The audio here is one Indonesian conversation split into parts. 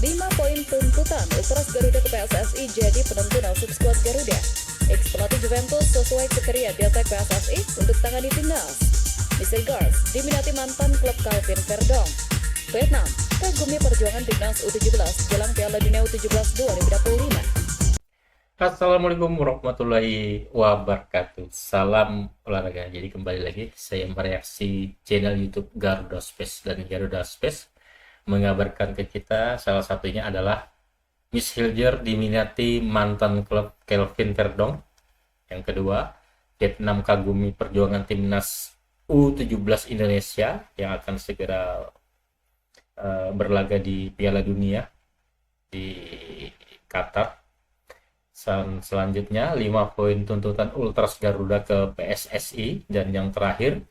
5 poin tuntutan Ultras Garuda ke PSSI jadi penentu nasib skuad Garuda. Ex-pelatih Juventus sesuai kriteria diatek PSSI untuk tangani timnas. Misil Girls diminati mantan klub Calvin Verdong. Vietnam kagumi perjuangan timnas U17 jelang Piala Dunia U17 2025. Assalamualaikum warahmatullahi wabarakatuh. Salam olahraga. Jadi kembali lagi saya mereaksi channel YouTube Garuda Space dan Garuda Space mengabarkan ke kita salah satunya adalah Miss Hilger diminati mantan klub Calvin Verdong. Yang kedua, Vietnam kagumi perjuangan timnas U17 Indonesia yang akan segera berlaga di Piala Dunia di Qatar. Selanjutnya 5 poin tuntutan Ultras Garuda ke PSSI, dan yang terakhir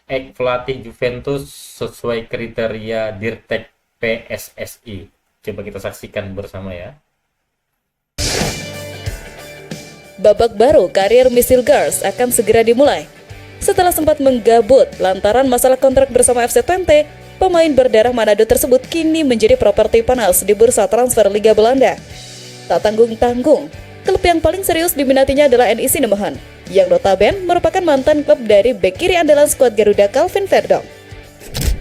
pelatih Juventus sesuai kriteria Dirtek PSSI. Coba kita saksikan bersama ya. Babak baru karir Misil Girls akan segera dimulai. Setelah sempat menggabut lantaran masalah kontrak bersama FC Twente, pemain berdarah Manado tersebut kini menjadi properti panas di bursa transfer Liga Belanda. Tak tanggung-tanggung, klub yang paling serius diminatinya adalah NEC Nijmegen, yang notabene merupakan mantan klub dari bek kiri andalan skuad Garuda Calvin Verdong.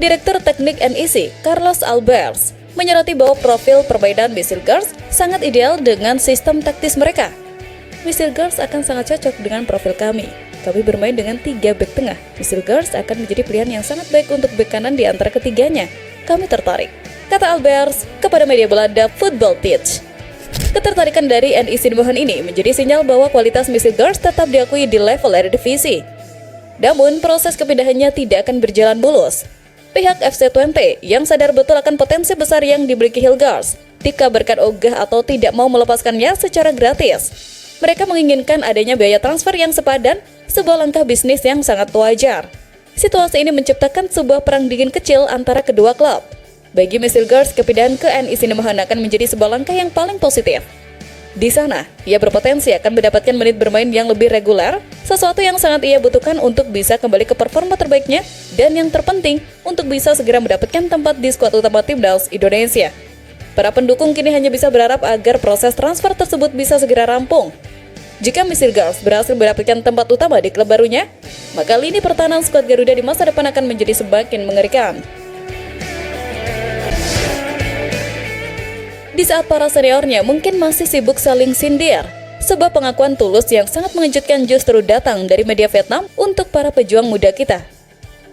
Direktur Teknik NEC, Carlos Alberts, menyoroti bahwa profil permainan Misil Girls sangat ideal dengan sistem taktis mereka. Misil Girls akan sangat cocok dengan profil kami. Kami bermain dengan 3 bek tengah. Misil Girls akan menjadi pilihan yang sangat baik untuk bek kanan di antara ketiganya. Kami tertarik, kata Alberts kepada media Belanda Football Teach. Ketertarikan dari NEC Nijmegen ini menjadi sinyal bahwa kualitas Misil Girls tetap diakui di level Eredivisie. Namun, proses kepindahannya tidak akan berjalan mulus. Pihak FC Twente yang sadar betul akan potensi besar yang dimiliki Hilgers dikabarkan ogah atau tidak mau melepaskannya secara gratis. Mereka menginginkan adanya biaya transfer yang sepadan, sebuah langkah bisnis yang sangat wajar. Situasi ini menciptakan sebuah perang dingin kecil antara kedua klub. Bagi Misil Girls, kepindahan ke NEC Nijmegen akan menjadi sebuah langkah yang paling positif. Di sana, ia berpotensi akan mendapatkan menit bermain yang lebih reguler, sesuatu yang sangat ia butuhkan untuk bisa kembali ke performa terbaiknya, dan yang terpenting, untuk bisa segera mendapatkan tempat di skuad utama timnas Indonesia. Para pendukung kini hanya bisa berharap agar proses transfer tersebut bisa segera rampung. Jika Misil Girls berhasil mendapatkan tempat utama di klub barunya, maka lini pertahanan skuad Garuda di masa depan akan menjadi semakin mengerikan. Di saat para seniornya mungkin masih sibuk saling sindir, sebuah pengakuan tulus yang sangat mengejutkan justru datang dari media Vietnam untuk para pejuang muda kita.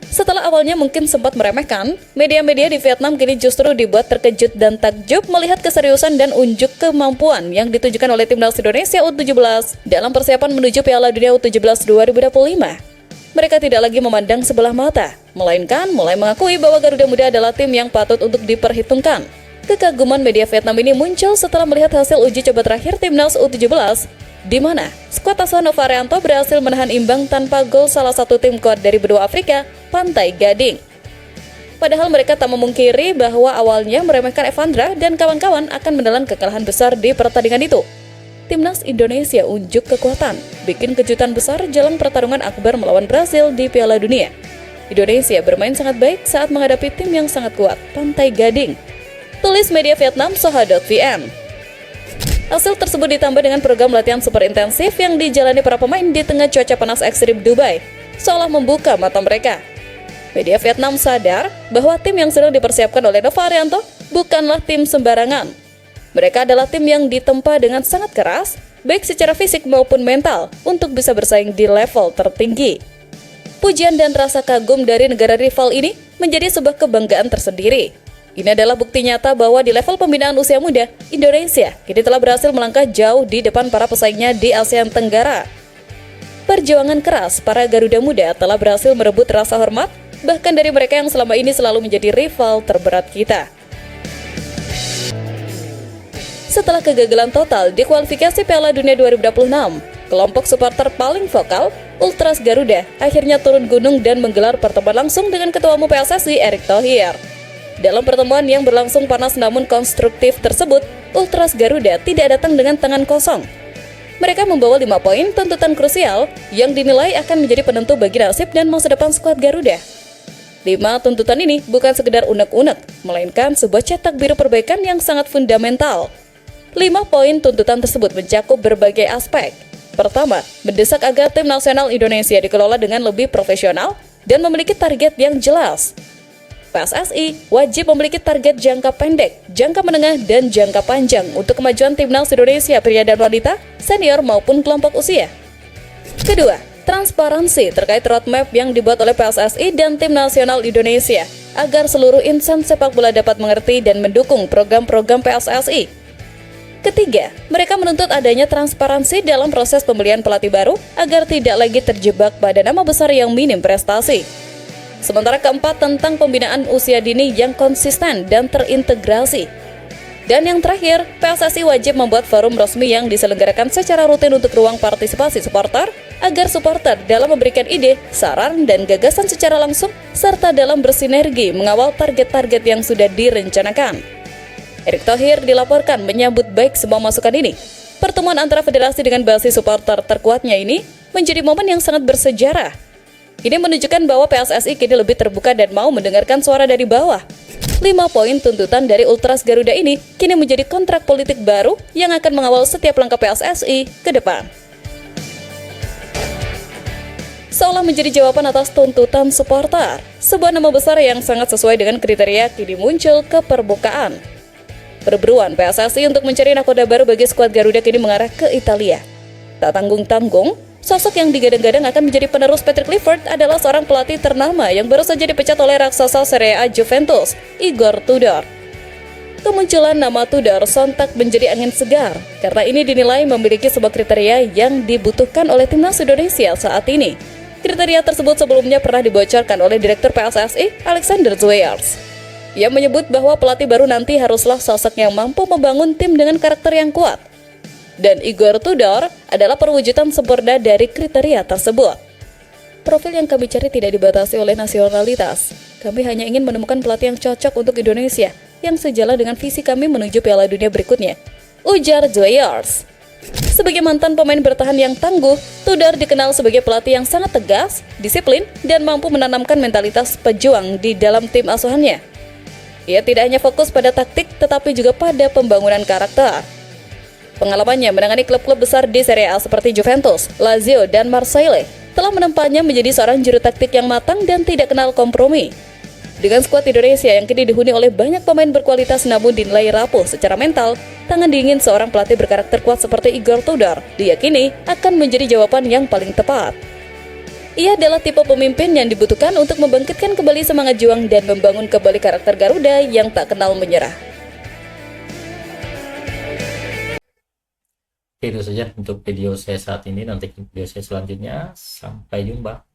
Setelah awalnya mungkin sempat meremehkan, media-media di Vietnam kini justru dibuat terkejut dan takjub melihat keseriusan dan unjuk kemampuan yang ditunjukkan oleh timnas Indonesia U17 dalam persiapan menuju Piala Dunia U17 2025. Mereka tidak lagi memandang sebelah mata, melainkan mulai mengakui bahwa Garuda Muda adalah tim yang patut untuk diperhitungkan. Kekaguman media Vietnam ini muncul setelah melihat hasil uji coba terakhir timnas U17, di mana skuad asuhan Nova Arianto berhasil menahan imbang tanpa gol salah satu tim kuat dari benua Afrika, Pantai Gading. Padahal mereka tak memungkiri bahwa awalnya meremehkan Evandra dan kawan-kawan akan menelan kekalahan besar di pertandingan itu. Timnas Indonesia unjuk kekuatan, bikin kejutan besar jelang pertarungan akbar melawan Brasil di Piala Dunia. Indonesia bermain sangat baik saat menghadapi tim yang sangat kuat, Pantai Gading. Tulis media Vietnam Soha.vn. Hasil tersebut ditambah dengan program latihan super intensif yang dijalani para pemain di tengah cuaca panas ekstrim Dubai, seolah membuka mata mereka. Media Vietnam sadar bahwa tim yang sedang dipersiapkan oleh Nova Arianto bukanlah tim sembarangan. Mereka adalah tim yang ditempa dengan sangat keras, baik secara fisik maupun mental, untuk bisa bersaing di level tertinggi. Pujian dan rasa kagum dari negara rival ini menjadi sebuah kebanggaan tersendiri. Ini adalah bukti nyata bahwa di level pembinaan usia muda, Indonesia kini telah berhasil melangkah jauh di depan para pesaingnya di ASEAN Tenggara. Perjuangan keras para Garuda Muda telah berhasil merebut rasa hormat, bahkan dari mereka yang selama ini selalu menjadi rival terberat kita. Setelah kegagalan total di kualifikasi Piala Dunia 2026, kelompok supporter paling vokal, Ultras Garuda, akhirnya turun gunung dan menggelar pertemuan langsung dengan Ketua Umum PSSI Erick Thohir. Dalam pertemuan yang berlangsung panas namun konstruktif tersebut, Ultras Garuda tidak datang dengan tangan kosong. Mereka membawa 5 poin tuntutan krusial yang dinilai akan menjadi penentu bagi nasib dan masa depan skuad Garuda. 5 tuntutan ini bukan sekedar unek-unek, melainkan sebuah cetak biru perbaikan yang sangat fundamental. 5 poin tuntutan tersebut mencakup berbagai aspek. Pertama, mendesak agar tim nasional Indonesia dikelola dengan lebih profesional dan memiliki target yang jelas. PSSI wajib memiliki target jangka pendek, jangka menengah, dan jangka panjang untuk kemajuan timnas Indonesia pria dan wanita, senior maupun kelompok usia. Kedua, transparansi terkait roadmap yang dibuat oleh PSSI dan Tim Nasional Indonesia agar seluruh insan sepak bola dapat mengerti dan mendukung program-program PSSI. Ketiga, mereka menuntut adanya transparansi dalam proses pembelian pelatih baru agar tidak lagi terjebak pada nama besar yang minim prestasi. Sementara keempat, tentang pembinaan usia dini yang konsisten dan terintegrasi. Dan yang terakhir, PSSI wajib membuat forum resmi yang diselenggarakan secara rutin untuk ruang partisipasi supporter, agar supporter dalam memberikan ide, saran, dan gagasan secara langsung, serta dalam bersinergi mengawal target-target yang sudah direncanakan. Erick Thohir dilaporkan menyambut baik semua masukan ini. Pertemuan antara federasi dengan basis supporter terkuatnya ini menjadi momen yang sangat bersejarah. Ini menunjukkan bahwa PSSI kini lebih terbuka dan mau mendengarkan suara dari bawah. 5 poin tuntutan dari Ultras Garuda ini kini menjadi kontrak politik baru yang akan mengawal setiap langkah PSSI ke depan. Seolah menjadi jawaban atas tuntutan supporter, sebuah nama besar yang sangat sesuai dengan kriteria kini muncul ke permukaan. Perburuan PSSI untuk mencari nakoda baru bagi skuad Garuda kini mengarah ke Italia. Tak tanggung-tanggung, sosok yang digadang-gadang akan menjadi penerus Patrick Kluivert adalah seorang pelatih ternama yang baru saja dipecat oleh raksasa Serie A Juventus, Igor Tudor. Kemunculan nama Tudor sontak menjadi angin segar, karena ini dinilai memiliki sebuah kriteria yang dibutuhkan oleh timnas Indonesia saat ini. Kriteria tersebut sebelumnya pernah dibocorkan oleh Direktur PSSI, Alexander Zwiers. Ia menyebut bahwa pelatih baru nanti haruslah sosok yang mampu membangun tim dengan karakter yang kuat. Dan Igor Tudor adalah perwujudan sempurna dari kriteria tersebut. Profil yang kami cari tidak dibatasi oleh nasionalitas. Kami hanya ingin menemukan pelatih yang cocok untuk Indonesia, yang sejalan dengan visi kami menuju Piala Dunia berikutnya, ujar Zwiers. Sebagai mantan pemain bertahan yang tangguh, Tudor dikenal sebagai pelatih yang sangat tegas, disiplin, dan mampu menanamkan mentalitas pejuang di dalam tim asuhannya. Ia tidak hanya fokus pada taktik, tetapi juga pada pembangunan karakter. Pengalamannya menangani klub-klub besar di Serie A seperti Juventus, Lazio, dan Marseille telah menempatnya menjadi seorang juru taktik yang matang dan tidak kenal kompromi. Dengan skuad Indonesia yang kini dihuni oleh banyak pemain berkualitas namun dinilai rapuh secara mental, tangan dingin seorang pelatih berkarakter kuat seperti Igor Tudor diyakini akan menjadi jawaban yang paling tepat. Ia adalah tipe pemimpin yang dibutuhkan untuk membangkitkan kembali semangat juang dan membangun kembali karakter Garuda yang tak kenal menyerah. Itu saja untuk video saya saat ini. Nanti video saya selanjutnya. Sampai jumpa.